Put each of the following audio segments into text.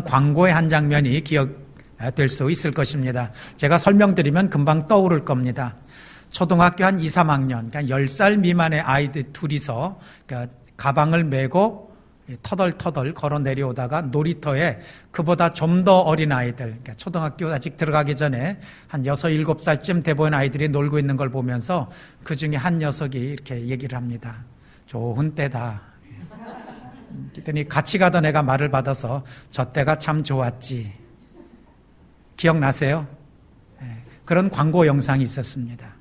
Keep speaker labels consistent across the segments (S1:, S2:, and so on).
S1: 광고의 한 장면이 기억될 수 있을 것입니다. 제가 설명드리면 금방 떠오를 겁니다. 초등학교 한 2, 3학년, 그러니까 10살 미만의 아이들 둘이서 그러니까 가방을 메고 터덜터덜 걸어 내려오다가 놀이터에 그보다 좀 더 어린 아이들, 그러니까 초등학교 아직 들어가기 전에 한 6, 7살쯤 돼 보이는 아이들이 놀고 있는 걸 보면서 그 중에 한 녀석이 이렇게 얘기를 합니다. 좋은 때다. 그랬더니 같이 가던 애가 말을 받아서 저 때가 참 좋았지. 기억나세요? 그런 광고 영상이 있었습니다.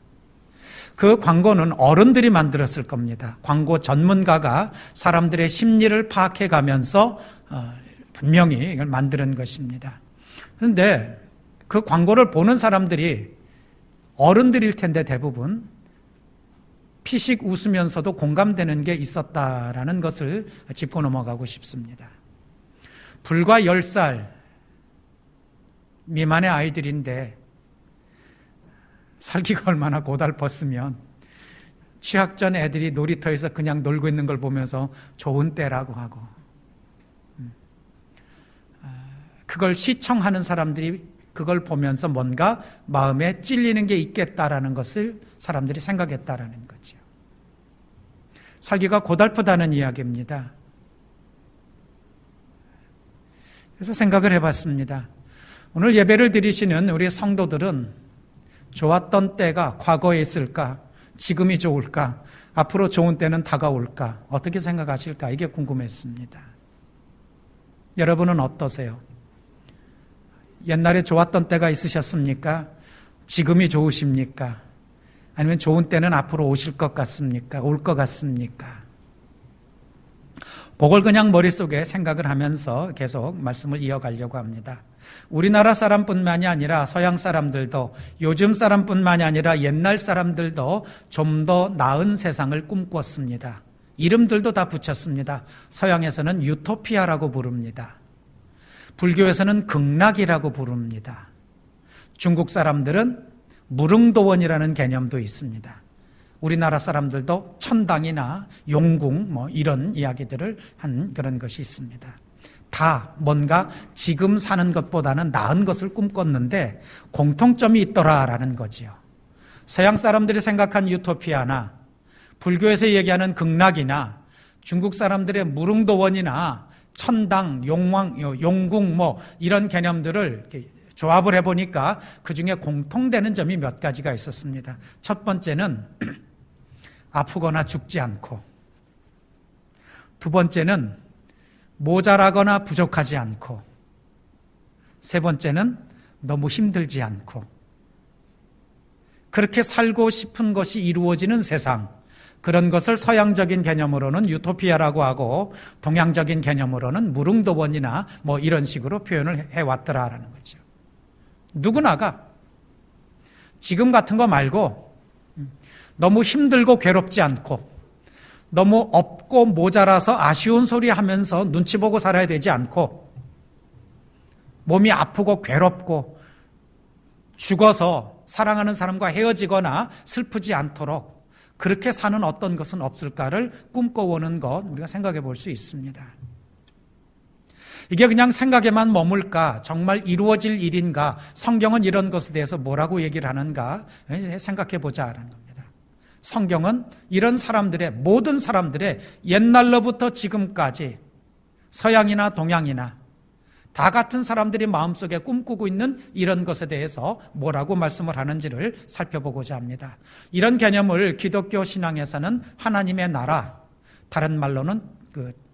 S1: 그 광고는 어른들이 만들었을 겁니다. 광고 전문가가 사람들의 심리를 파악해 가면서 분명히 이걸 만드는 것입니다. 그런데 그 광고를 보는 사람들이 어른들일 텐데 대부분 피식 웃으면서도 공감되는 게 있었다라는 것을 짚고 넘어가고 싶습니다. 불과 10살 미만의 아이들인데 살기가 얼마나 고달팠으면 취학 전 애들이 놀이터에서 그냥 놀고 있는 걸 보면서 좋은 때라고 하고 그걸 시청하는 사람들이 그걸 보면서 뭔가 마음에 찔리는 게 있겠다라는 것을 사람들이 생각했다라는 거죠. 살기가 고달프다는 이야기입니다. 그래서 생각을 해봤습니다. 오늘 예배를 드리시는 우리 성도들은 좋았던 때가 과거에 있을까? 지금이 좋을까? 앞으로 좋은 때는 다가올까? 어떻게 생각하실까? 이게 궁금했습니다. 여러분은 어떠세요? 옛날에 좋았던 때가 있으셨습니까? 지금이 좋으십니까? 아니면 좋은 때는 앞으로 오실 것 같습니까? 올 것 같습니까? 그걸 그냥 머릿속에 생각을 하면서 계속 말씀을 이어가려고 합니다. 우리나라 사람뿐만이 아니라 서양 사람들도, 요즘 사람뿐만이 아니라 옛날 사람들도 좀 더 나은 세상을 꿈꿨습니다. 이름들도 다 붙였습니다. 서양에서는 유토피아라고 부릅니다. 불교에서는 극락이라고 부릅니다. 중국 사람들은 무릉도원이라는 개념도 있습니다. 우리나라 사람들도 천당이나 용궁 이런 이야기들을 한 그런 것이 있습니다. 다 뭔가 지금 사는 것보다는 나은 것을 꿈꿨는데 공통점이 있더라라는 거지요. 서양 사람들이 생각한 유토피아나 불교에서 얘기하는 극락이나 중국 사람들의 무릉도원이나 천당, 용궁 이런 개념들을 조합을 해보니까 그중에 공통되는 점이 몇 가지가 있었습니다. 첫 번째는 아프거나 죽지 않고, 두 번째는 모자라거나 부족하지 않고, 세 번째는 너무 힘들지 않고, 그렇게 살고 싶은 것이 이루어지는 세상, 그런 것을 서양적인 개념으로는 유토피아라고 하고 동양적인 개념으로는 무릉도원이나 이런 식으로 표현을 해왔더라라는 거죠. 누구나가 지금 같은 거 말고 너무 힘들고 괴롭지 않고 너무 없고 모자라서 아쉬운 소리 하면서 눈치 보고 살아야 되지 않고 몸이 아프고 괴롭고 죽어서 사랑하는 사람과 헤어지거나 슬프지 않도록 그렇게 사는 어떤 것은 없을까를 꿈꿔오는 것 우리가 생각해 볼 수 있습니다. 이게 그냥 생각에만 머물까? 정말 이루어질 일인가? 성경은 이런 것에 대해서 뭐라고 얘기를 하는가? 생각해 보자라는 겁니다. 성경은 이런 사람들의, 모든 사람들의 옛날로부터 지금까지 서양이나 동양이나 다 같은 사람들이 마음속에 꿈꾸고 있는 이런 것에 대해서 뭐라고 말씀을 하는지를 살펴보고자 합니다. 이런 개념을 기독교 신앙에서는 하나님의 나라, 다른 말로는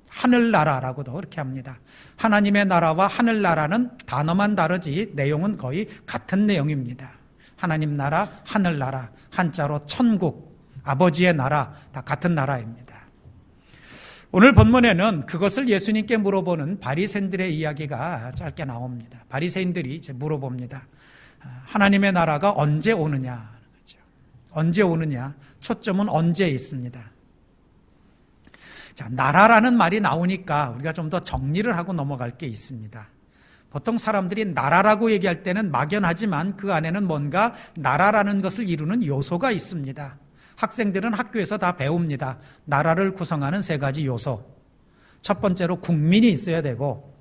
S1: 하늘나라라고도 그렇게 합니다. 하나님의 나라와 하늘나라는 단어만 다르지 내용은 거의 같은 내용입니다. 하나님 나라, 하늘나라, 한자로 천국, 아버지의 나라, 다 같은 나라입니다. 오늘 본문에는 그것을 예수님께 물어보는 바리새인들의 이야기가 짧게 나옵니다. 바리새인들이 이제 물어봅니다. 하나님의 나라가 언제 오느냐? 언제 오느냐? 초점은 언제에 있습니다. 자, 나라라는 말이 나오니까 우리가 좀 더 정리를 하고 넘어갈 게 있습니다. 보통 사람들이 나라라고 얘기할 때는 막연하지만 그 안에는 뭔가 나라라는 것을 이루는 요소가 있습니다. 학생들은 학교에서 다 배웁니다. 나라를 구성하는 세 가지 요소. 첫 번째로 국민이 있어야 되고,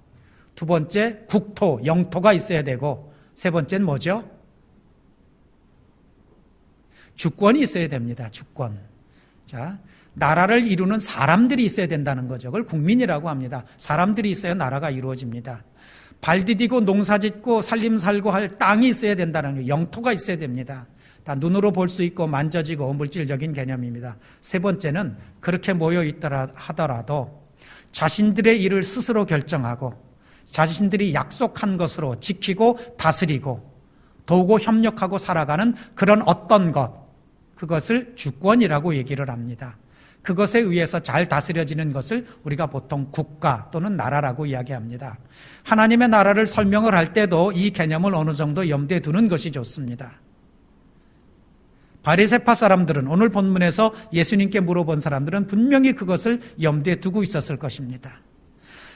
S1: 두 번째 국토, 영토가 있어야 되고, 세 번째는 뭐죠? 주권이 있어야 됩니다. 주권. 자, 나라를 이루는 사람들이 있어야 된다는 거죠. 그걸 국민이라고 합니다. 사람들이 있어야 나라가 이루어집니다. 발 디디고 농사 짓고 살림 살고 할 땅이 있어야 된다는 거예요. 영토가 있어야 됩니다. 다 눈으로 볼 수 있고 만져지고 물질적인 개념입니다. 세 번째는 그렇게 모여 있더라 하더라도 자신들의 일을 스스로 결정하고 자신들이 약속한 것으로 지키고 다스리고 도우고 협력하고 살아가는 그런 어떤 것, 그것을 주권이라고 얘기를 합니다. 그것에 의해서 잘 다스려지는 것을 우리가 보통 국가 또는 나라라고 이야기합니다. 하나님의 나라를 설명을 할 때도 이 개념을 어느 정도 염두에 두는 것이 좋습니다. 바리새파 사람들은, 오늘 본문에서 예수님께 물어본 사람들은 분명히 그것을 염두에 두고 있었을 것입니다.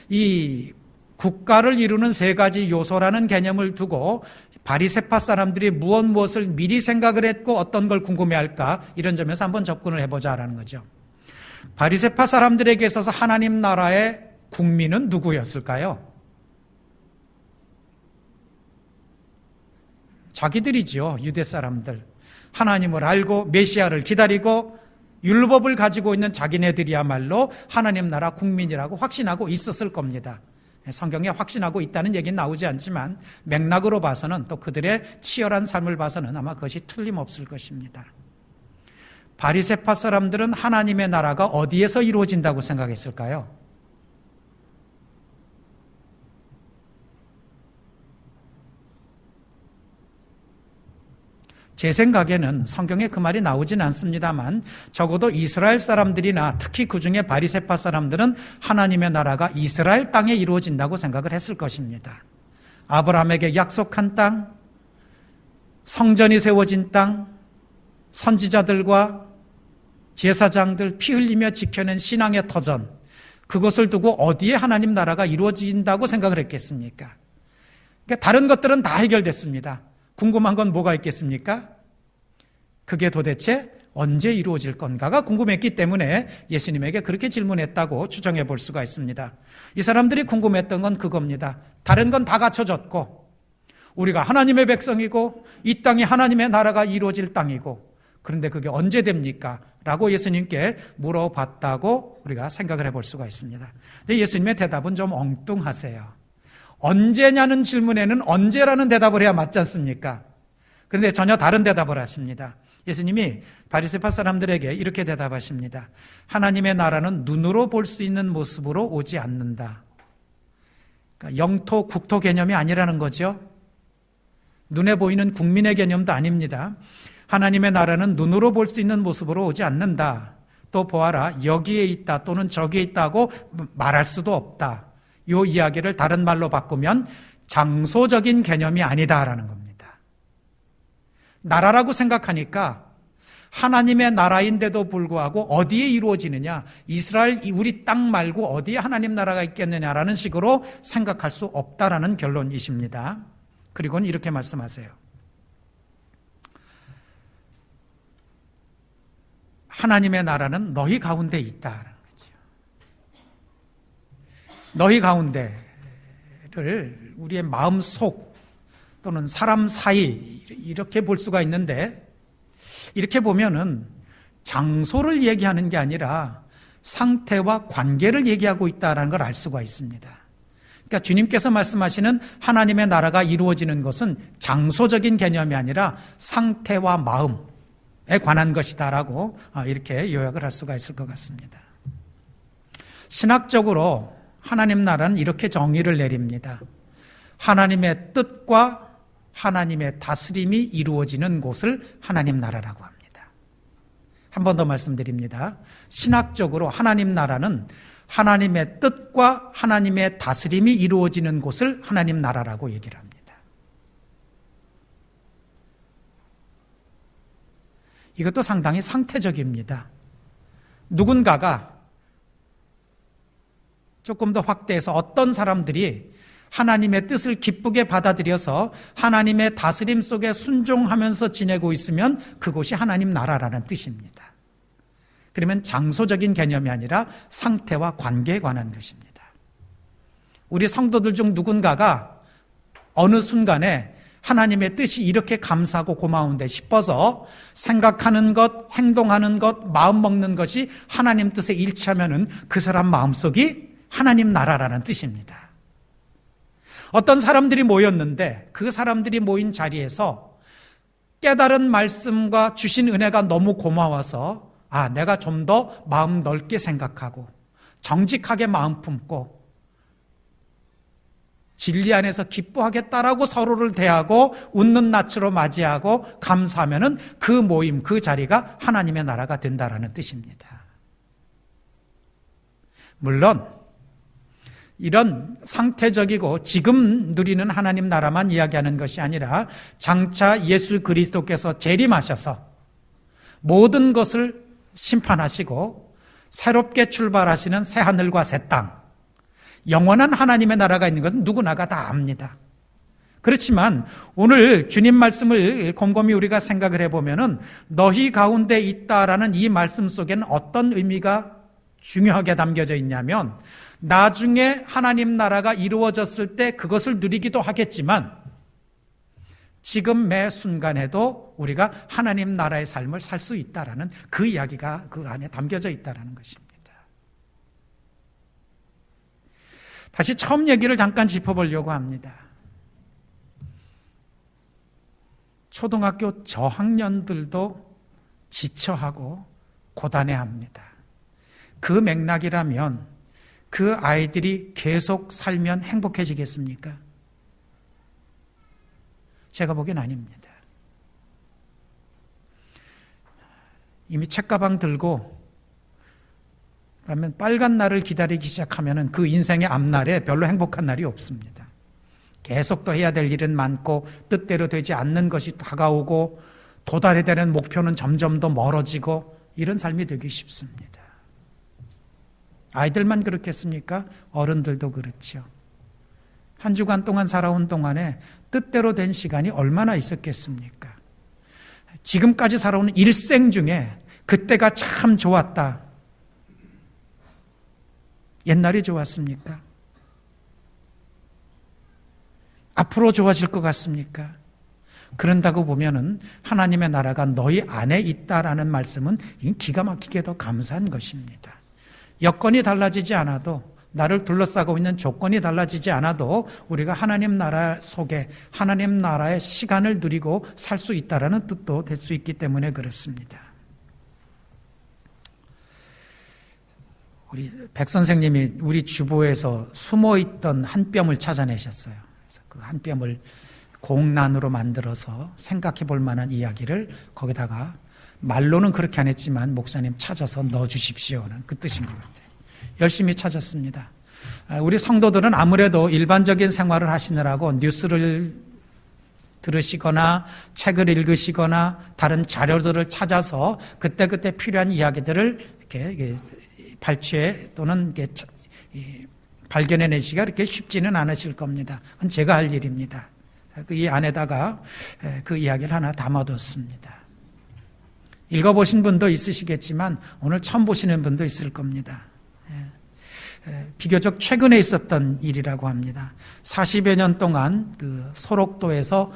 S1: 이 국가를 이루는 세 가지 요소라는 개념을 두고 바리새파 사람들이 무엇을 미리 생각을 했고 어떤 걸 궁금해할까, 이런 점에서 한번 접근을 해보자라는 거죠. 바리새파 사람들에게 있어서 하나님 나라의 국민은 누구였을까요? 자기들이지요. 유대 사람들. 하나님을 알고 메시아를 기다리고 율법을 가지고 있는 자기네들이야말로 하나님 나라 국민이라고 확신하고 있었을 겁니다. 성경에 확신하고 있다는 얘기는 나오지 않지만 맥락으로 봐서는, 또 그들의 치열한 삶을 봐서는 아마 그것이 틀림없을 것입니다. 바리새파 사람들은 하나님의 나라가 어디에서 이루어진다고 생각했을까요? 제 생각에는 성경에 그 말이 나오진 않습니다만 적어도 이스라엘 사람들이나 특히 그중에 바리새파 사람들은 하나님의 나라가 이스라엘 땅에 이루어진다고 생각을 했을 것입니다. 아브라함에게 약속한 땅, 성전이 세워진 땅, 선지자들과 제사장들 피 흘리며 지켜낸 신앙의 터전, 그것을 두고 어디에 하나님 나라가 이루어진다고 생각을 했겠습니까? 그러니까 다른 것들은 다 해결됐습니다. 궁금한 건 뭐가 있겠습니까? 그게 도대체 언제 이루어질 건가가 궁금했기 때문에 예수님에게 그렇게 질문했다고 추정해 볼 수가 있습니다. 이 사람들이 궁금했던 건 그겁니다. 다른 건 다 갖춰졌고 우리가 하나님의 백성이고 이 땅이 하나님의 나라가 이루어질 땅이고, 그런데 그게 언제 됩니까? 라고 예수님께 물어봤다고 우리가 생각을 해볼 수가 있습니다. 근데 예수님의 대답은 좀 엉뚱하세요. 언제냐는 질문에는 언제라는 대답을 해야 맞지 않습니까? 그런데 전혀 다른 대답을 하십니다. 예수님이 바리새파 사람들에게 이렇게 대답하십니다. 하나님의 나라는 눈으로 볼 수 있는 모습으로 오지 않는다. 그러니까 영토, 국토 개념이 아니라는 거죠. 눈에 보이는 국민의 개념도 아닙니다. 하나님의 나라는 눈으로 볼 수 있는 모습으로 오지 않는다. 또 보아라, 여기에 있다 또는 저기에 있다고 말할 수도 없다. 이 이야기를 다른 말로 바꾸면 장소적인 개념이 아니다라는 겁니다. 나라라고 생각하니까 하나님의 나라인데도 불구하고 어디에 이루어지느냐, 이스라엘 우리 땅 말고 어디에 하나님 나라가 있겠느냐라는 식으로 생각할 수 없다라는 결론이십니다. 그리고는 이렇게 말씀하세요. 하나님의 나라는 너희 가운데 있다라는 거죠. 너희 가운데를 우리의 마음속 또는 사람 사이 이렇게 볼 수가 있는데, 이렇게 보면은 장소를 얘기하는 게 아니라 상태와 관계를 얘기하고 있다는 걸 알 수가 있습니다. 그러니까 주님께서 말씀하시는 하나님의 나라가 이루어지는 것은 장소적인 개념이 아니라 상태와 마음에 관한 것이다라고 이렇게 요약을 할 수가 있을 것 같습니다. 신학적으로 하나님 나라는 이렇게 정의를 내립니다. 하나님의 뜻과 하나님의 다스림이 이루어지는 곳을 하나님 나라라고 합니다. 한 번 더 말씀드립니다. 신학적으로 하나님 나라는 하나님의 뜻과 하나님의 다스림이 이루어지는 곳을 하나님 나라라고 얘기를 합니다. 이것도 상당히 상태적입니다. 누군가가 조금 더 확대해서 어떤 사람들이 하나님의 뜻을 기쁘게 받아들여서 하나님의 다스림 속에 순종하면서 지내고 있으면 그곳이 하나님 나라라는 뜻입니다. 그러면 장소적인 개념이 아니라 상태와 관계에 관한 것입니다. 우리 성도들 중 누군가가 어느 순간에 하나님의 뜻이 이렇게 감사하고 고마운데 싶어서 생각하는 것, 행동하는 것, 마음 먹는 것이 하나님 뜻에 일치하면은 그 사람 마음속이 하나님 나라라는 뜻입니다. 어떤 사람들이 모였는데 그 사람들이 모인 자리에서 깨달은 말씀과 주신 은혜가 너무 고마워서 내가 좀 더 마음 넓게 생각하고 정직하게 마음 품고 진리 안에서 기뻐하겠다라고 서로를 대하고 웃는 낯으로 맞이하고 감사하면은 그 모임, 그 자리가 하나님의 나라가 된다라는 뜻입니다. 물론 이런 상태적이고 지금 누리는 하나님 나라만 이야기하는 것이 아니라 장차 예수 그리스도께서 재림하셔서 모든 것을 심판하시고 새롭게 출발하시는 새 하늘과 새 땅, 영원한 하나님의 나라가 있는 것은 누구나가 다 압니다. 그렇지만 오늘 주님 말씀을 곰곰이 우리가 생각을 해보면은 너희 가운데 있다라는 이 말씀 속에는 어떤 의미가 중요하게 담겨져 있냐면 나중에 하나님 나라가 이루어졌을 때 그것을 누리기도 하겠지만 지금 매 순간에도 우리가 하나님 나라의 삶을 살 수 있다라는 그 이야기가 그 안에 담겨져 있다라는 것입니다. 다시 처음 얘기를 잠깐 짚어보려고 합니다. 초등학교 저학년들도 지쳐하고 고단해합니다. 그 맥락이라면 그 아이들이 계속 살면 행복해지겠습니까? 제가 보기엔 아닙니다. 이미 책가방 들고 그러면 빨간 날을 기다리기 시작하면 그 인생의 앞날에 별로 행복한 날이 없습니다. 계속 또 해야 될 일은 많고 뜻대로 되지 않는 것이 다가오고 도달해야 되는 목표는 점점 더 멀어지고 이런 삶이 되기 쉽습니다. 아이들만 그렇겠습니까? 어른들도 그렇죠. 한 주간 동안 살아온 동안에 뜻대로 된 시간이 얼마나 있었겠습니까? 지금까지 살아온 일생 중에 그때가 참 좋았다. 옛날이 좋았습니까? 앞으로 좋아질 것 같습니까? 그런다고 보면은 하나님의 나라가 너희 안에 있다라는 말씀은 기가 막히게 더 감사한 것입니다. 여건이 달라지지 않아도 나를 둘러싸고 있는 조건이 달라지지 않아도 우리가 하나님 나라 속에 하나님 나라의 시간을 누리고 살 수 있다라는 뜻도 될 수 있기 때문에 그렇습니다. 우리 백 선생님이 우리 주보에서 숨어있던 한 뼘을 찾아내셨어요. 그래서 그 한 뼘을 공란으로 만들어서 생각해 볼 만한 이야기를 거기다가 말로는 그렇게 안 했지만 목사님 찾아서 넣어주십시오는 그 뜻인 것 같아요. 열심히 찾았습니다. 우리 성도들은 아무래도 일반적인 생활을 하시느라고 뉴스를 들으시거나 책을 읽으시거나 다른 자료들을 찾아서 그때그때 필요한 이야기들을 이렇게 발췌 또는 발견해내시기가 그렇게 쉽지는 않으실 겁니다. 그건 제가 할 일입니다. 이 안에다가 그 이야기를 하나 담아뒀습니다. 읽어보신 분도 있으시겠지만 오늘 처음 보시는 분도 있을 겁니다. 비교적 최근에 있었던 일이라고 합니다. 40여 년 동안 그 소록도에서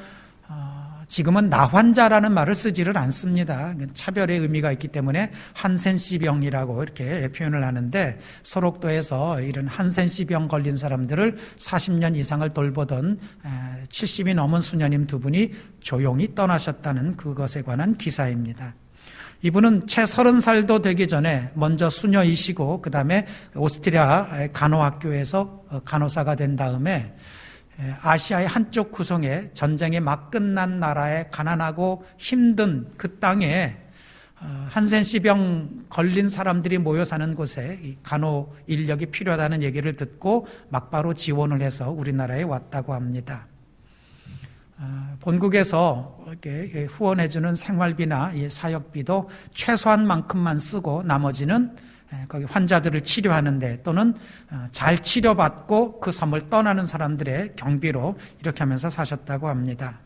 S1: 지금은 나환자라는 말을 쓰지를 않습니다. 차별의 의미가 있기 때문에 한센시병이라고 이렇게 표현을 하는데 소록도에서 이런 한센시병 걸린 사람들을 40년 이상을 돌보던 70이 넘은 수녀님 두 분이 조용히 떠나셨다는 그것에 관한 기사입니다. 이분은 채 30살도 되기 전에 먼저 수녀이시고 그 다음에 오스트리아 간호학교에서 간호사가 된 다음에 아시아의 한쪽 구성에 전쟁이 막 끝난 나라에 가난하고 힘든 그 땅에 한센시병 걸린 사람들이 모여 사는 곳에 간호 인력이 필요하다는 얘기를 듣고 막바로 지원을 해서 우리나라에 왔다고 합니다. 본국에서 이렇게 후원해주는 생활비나 사역비도 최소한만큼만 쓰고 나머지는 거기 환자들을 치료하는데 또는 잘 치료받고 그 섬을 떠나는 사람들의 경비로 이렇게 하면서 사셨다고 합니다.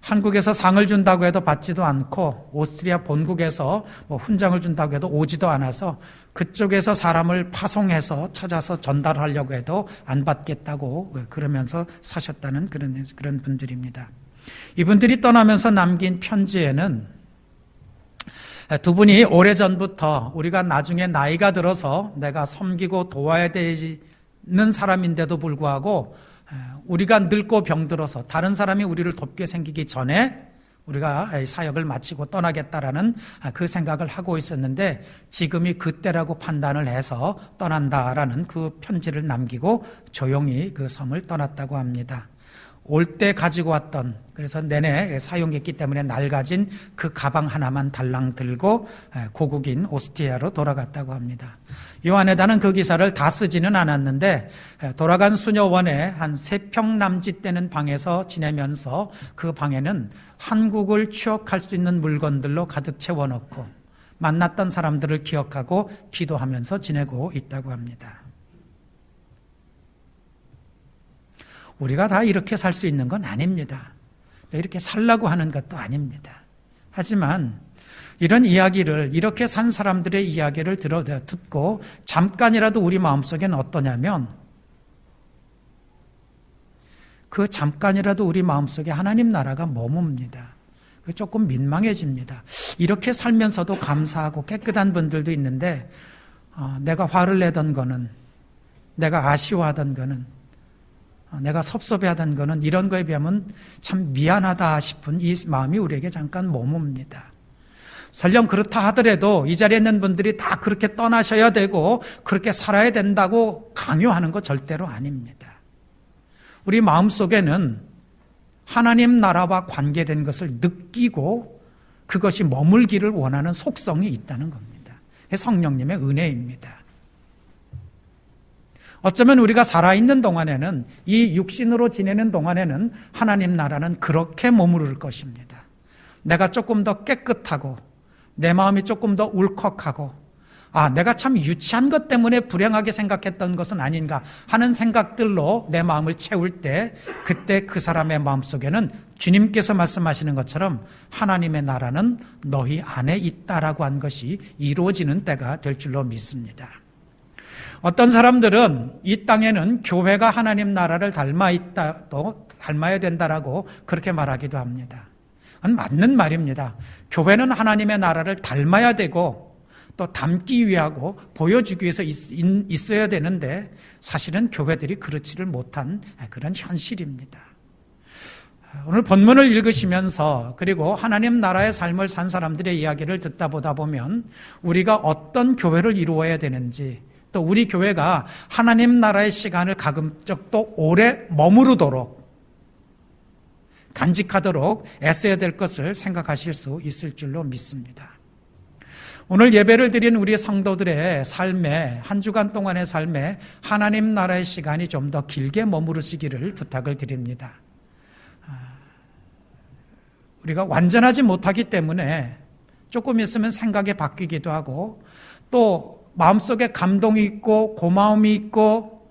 S1: 한국에서 상을 준다고 해도 받지도 않고 오스트리아 본국에서 훈장을 준다고 해도 오지도 않아서 그쪽에서 사람을 파송해서 찾아서 전달하려고 해도 안 받겠다고 그러면서 사셨다는 그런 분들입니다. 이분들이 떠나면서 남긴 편지에는 두 분이 오래전부터 우리가 나중에 나이가 들어서 내가 섬기고 도와야 되는 사람인데도 불구하고 우리가 늙고 병들어서 다른 사람이 우리를 돕게 생기기 전에 우리가 사역을 마치고 떠나겠다라는 그 생각을 하고 있었는데 지금이 그때라고 판단을 해서 떠난다라는 그 편지를 남기고 조용히 그 섬을 떠났다고 합니다. 올 때 가지고 왔던, 그래서 내내 사용했기 때문에 낡아진 그 가방 하나만 달랑 들고 고국인 오스트리아로 돌아갔다고 합니다. 요한에다는 그 기사를 다 쓰지는 않았는데 돌아간 수녀원에 한 3평 남짓 되는 방에서 지내면서 그 방에는 한국을 추억할 수 있는 물건들로 가득 채워놓고 만났던 사람들을 기억하고 기도하면서 지내고 있다고 합니다. 우리가 다 이렇게 살 수 있는 건 아닙니다. 이렇게 살라고 하는 것도 아닙니다. 하지만 이런 이야기를, 이렇게 산 사람들의 이야기를 듣고 잠깐이라도 우리 마음속에는 어떠냐면 그 잠깐이라도 우리 마음속에 하나님 나라가 머뭅니다. 조금 민망해집니다. 이렇게 살면서도 감사하고 깨끗한 분들도 있는데 내가 화를 내던 거는, 내가 아쉬워하던 거는, 내가 섭섭해하던 거는 이런 거에 비하면 참 미안하다 싶은 이 마음이 우리에게 잠깐 머뭅니다. 설령 그렇다 하더라도 이 자리에 있는 분들이 다 그렇게 떠나셔야 되고 그렇게 살아야 된다고 강요하는 거 절대로 아닙니다. 우리 마음속에는 하나님 나라와 관계된 것을 느끼고 그것이 머물기를 원하는 속성이 있다는 겁니다. 성령님의 은혜입니다. 어쩌면 우리가 살아있는 동안에는, 이 육신으로 지내는 동안에는 하나님 나라는 그렇게 머무를 것입니다. 내가 조금 더 깨끗하고 내 마음이 조금 더 울컥하고 내가 참 유치한 것 때문에 불행하게 생각했던 것은 아닌가 하는 생각들로 내 마음을 채울 때 그때 그 사람의 마음속에는 주님께서 말씀하시는 것처럼 하나님의 나라는 너희 안에 있다라고 한 것이 이루어지는 때가 될 줄로 믿습니다. 어떤 사람들은 이 땅에는 교회가 하나님 나라를 닮아야 된다라고 그렇게 말하기도 합니다. 맞는 말입니다. 교회는 하나님의 나라를 닮아야 되고 또 닮기 위하고 보여주기 위해서 있어야 되는데 사실은 교회들이 그렇지를 못한 그런 현실입니다. 오늘 본문을 읽으시면서 그리고 하나님 나라의 삶을 산 사람들의 이야기를 듣다 보다 보면 우리가 어떤 교회를 이루어야 되는지, 또 우리 교회가 하나님 나라의 시간을 가급적 또 오래 머무르도록 간직하도록 애써야 될 것을 생각하실 수 있을 줄로 믿습니다. 오늘 예배를 드린 우리 성도들의 삶에, 한 주간 동안의 삶에 하나님 나라의 시간이 좀 더 길게 머무르시기를 부탁을 드립니다. 우리가 완전하지 못하기 때문에 조금 있으면 생각이 바뀌기도 하고 또 마음속에 감동이 있고 고마움이 있고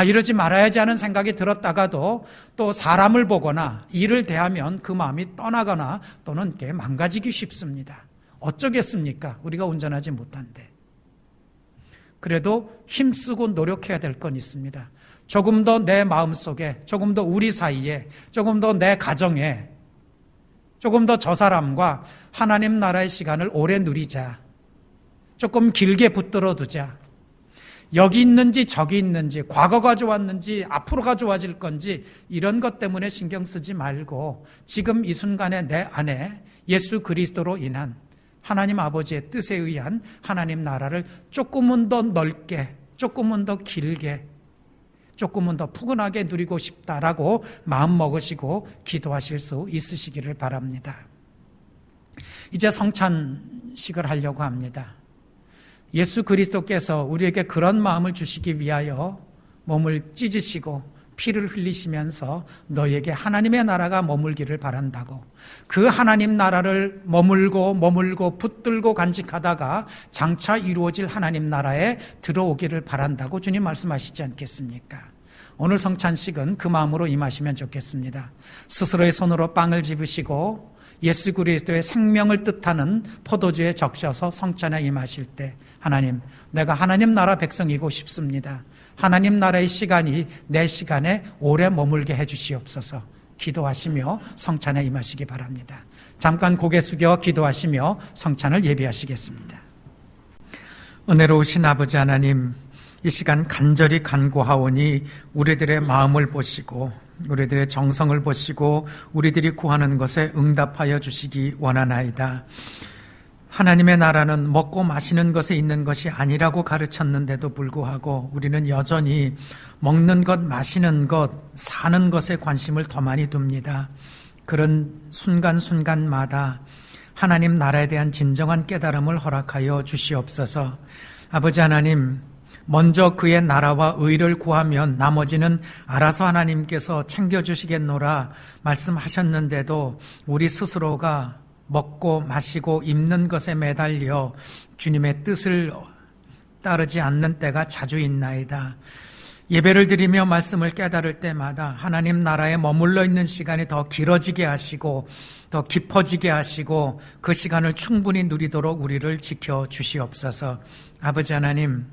S1: 이러지 말아야지 하는 생각이 들었다가도 또 사람을 보거나 일을 대하면 그 마음이 떠나거나 또는 이렇게 망가지기 쉽습니다. 어쩌겠습니까? 우리가 온전하지 못한데. 그래도 힘쓰고 노력해야 될 건 있습니다. 조금 더 내 마음속에, 조금 더 우리 사이에, 조금 더 내 가정에, 조금 더 저 사람과 하나님 나라의 시간을 오래 누리자. 조금 길게 붙들어 두자. 여기 있는지 저기 있는지, 과거가 좋았는지 앞으로가 좋아질 건지 이런 것 때문에 신경 쓰지 말고 지금 이 순간에 내 안에 예수 그리스도로 인한 하나님 아버지의 뜻에 의한 하나님 나라를 조금은 더 넓게, 조금은 더 길게, 조금은 더 푸근하게 누리고 싶다라고 마음 먹으시고 기도하실 수 있으시기를 바랍니다. 이제 성찬식을 하려고 합니다. 예수 그리스도께서 우리에게 그런 마음을 주시기 위하여 몸을 찢으시고 피를 흘리시면서 너에게 하나님의 나라가 머물기를 바란다고, 그 하나님 나라를 머물고 붙들고 간직하다가 장차 이루어질 하나님 나라에 들어오기를 바란다고 주님 말씀하시지 않겠습니까? 오늘 성찬식은 그 마음으로 임하시면 좋겠습니다. 스스로의 손으로 빵을 집으시고 예수 그리스도의 생명을 뜻하는 포도주에 적셔서 성찬에 임하실 때 하나님, 내가 하나님 나라 백성이고 싶습니다. 하나님 나라의 시간이 내 시간에 오래 머물게 해주시옵소서. 기도하시며 성찬에 임하시기 바랍니다. 잠깐 고개 숙여 기도하시며 성찬을 예비하시겠습니다. 은혜로우신 아버지 하나님, 이 시간 간절히 간구하오니 우리들의 마음을 보시고 우리들의 정성을 보시고 우리들이 구하는 것에 응답하여 주시기 원하나이다. 하나님의 나라는 먹고 마시는 것에 있는 것이 아니라고 가르쳤는데도 불구하고 우리는 여전히 먹는 것, 마시는 것, 사는 것에 관심을 더 많이 둡니다. 그런 순간순간마다 하나님 나라에 대한 진정한 깨달음을 허락하여 주시옵소서. 아버지 하나님, 먼저 그의 나라와 의를 구하면 나머지는 알아서 하나님께서 챙겨주시겠노라 말씀하셨는데도 우리 스스로가 먹고 마시고 입는 것에 매달려 주님의 뜻을 따르지 않는 때가 자주 있나이다. 예배를 드리며 말씀을 깨달을 때마다 하나님 나라에 머물러 있는 시간이 더 길어지게 하시고 더 깊어지게 하시고 그 시간을 충분히 누리도록 우리를 지켜주시옵소서. 아버지 하나님,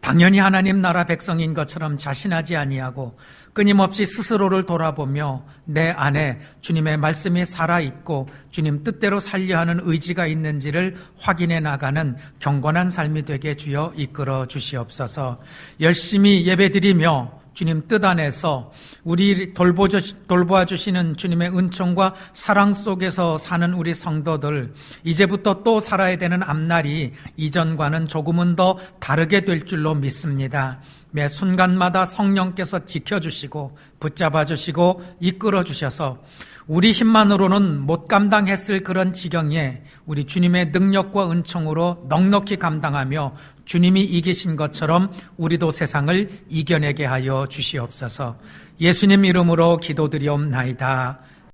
S1: 당연히 하나님 나라 백성인 것처럼 자신하지 아니하고 끊임없이 스스로를 돌아보며 내 안에 주님의 말씀이 살아있고 주님 뜻대로 살려 하는 의지가 있는지를 확인해 나가는 경건한 삶이 되게 주여 이끌어 주시옵소서. 열심히 예배드리며 주님 뜻 안에서 우리 돌보아 주시는 주님의 은총과 사랑 속에서 사는 우리 성도들, 이제부터 또 살아야 되는 앞날이 이전과는 조금은 더 다르게 될 줄로 믿습니다. 매 순간마다 성령께서 지켜주시고 붙잡아 주시고 이끌어 주셔서 우리 힘만으로는 못 감당했을 그런 지경에 우리 주님의 능력과 은총으로 넉넉히 감당하며 주님이 이기신 것처럼 우리도 세상을 이겨내게 하여 주시옵소서. 예수님 이름으로 기도드리옵나이다.